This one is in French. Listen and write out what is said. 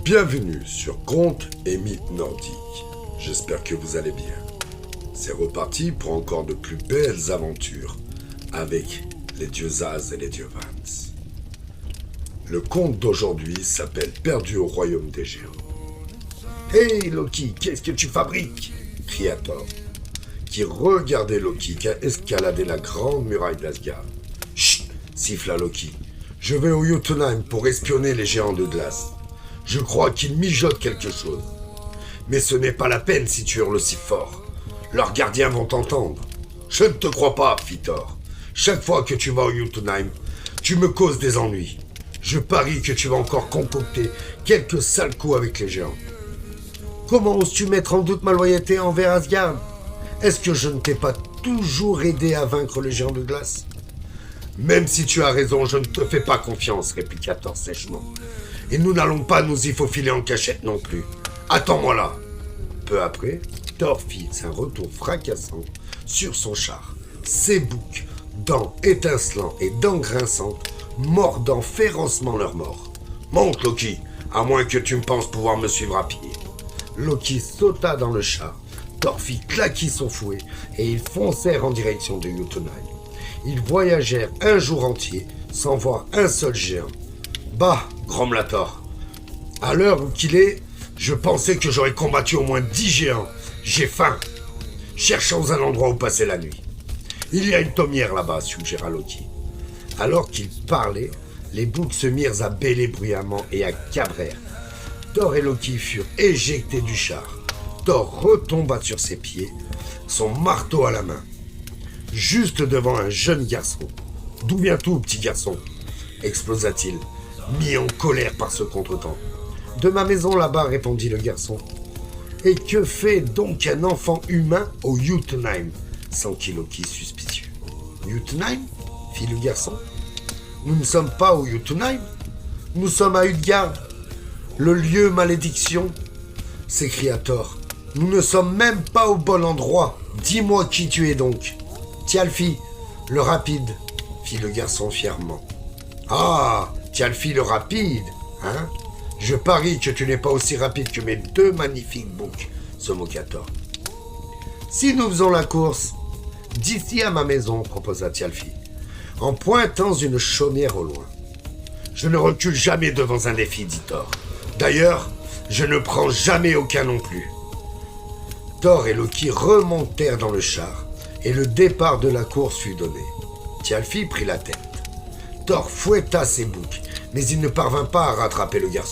Bienvenue sur Contes et mythes nordiques. J'espère que vous allez bien. C'est reparti pour encore de plus belles aventures avec les dieux Az et les dieux Vance. Le conte d'aujourd'hui s'appelle Perdu au royaume des géants. « Hey Loki, qu'est-ce que tu fabriques ?» cria Thor, qui regardait Loki qui a escaladé la grande muraille d'Asgard. « Chut !» siffla Loki. « Je vais au Jotunheim pour espionner les géants de glace. Je crois qu'ils mijotent quelque chose. Mais ce n'est pas la peine si tu hurles aussi fort. Leurs gardiens vont t'entendre. »« Je ne te crois pas, fit Thor. Chaque fois que tu vas au Jotunheim, tu me causes des ennuis. Je parie que tu vas encore concocter quelques sales coups avec les géants. »« Comment oses-tu mettre en doute ma loyauté envers Asgard ? Est-ce que je ne t'ai pas toujours aidé à vaincre les géants de glace ? » ?»« Même si tu as raison, je ne te fais pas confiance, répliqua Thor sèchement. Et nous n'allons pas nous y faufiler en cachette non plus. Attends-moi là. Peu après, Thor fit un retour fracassant sur son char. Ses boucs, dents étincelantes et dents grinçantes, mordant férocement leurs morts. « Monte, Loki, à moins que tu me penses pouvoir me suivre à pied. » Loki sauta dans le char. Thor fit claquer son fouet et ils foncèrent en direction de Jotunheim. Ils voyagèrent un jour entier sans voir un seul géant. « Bah !» grommela Thor. « À l'heure où qu'il est, je pensais que j'aurais combattu au moins 10 géants. J'ai faim. Cherchons un endroit où passer la nuit. »« Il y a une taumière là-bas, » suggéra Loki. Alors qu'ils parlaient, les boucs se mirent à bêler bruyamment et à cabrèrent. Thor et Loki furent éjectés du char. Thor retomba sur ses pieds, son marteau à la main, juste devant un jeune garçon. « D'où viens-tu, petit garçon ?» explosa-t-il, mis en colère par ce contretemps. « De ma maison là-bas, répondit le garçon. Et que fait donc un enfant humain au Jotunheim ? S'enquit Loki suspicieux. Jotunheim ? Fit le garçon. Nous ne sommes pas au Jotunheim. Nous sommes à Utgard, le lieu malédiction, s'écria Thor. Nous ne sommes même pas au bon endroit. Dis-moi qui tu es donc. Thialfi, le rapide, fit le garçon fièrement. Ah, Thialfi le rapide, hein ? Je parie que tu n'es pas aussi rapide que mes 2 magnifiques boucs, se moqua Thor. Si nous faisons la course, d'ici à ma maison, proposa Thialfi, en pointant une chaumière au loin. Je ne recule jamais devant un défi, dit Thor. D'ailleurs, je ne prends jamais aucun non plus. Thor et Loki remontèrent dans le char, et le départ de la course fut donné. Thialfi prit la tête. Thor fouetta ses boucs, mais il ne parvint pas à rattraper le garçon.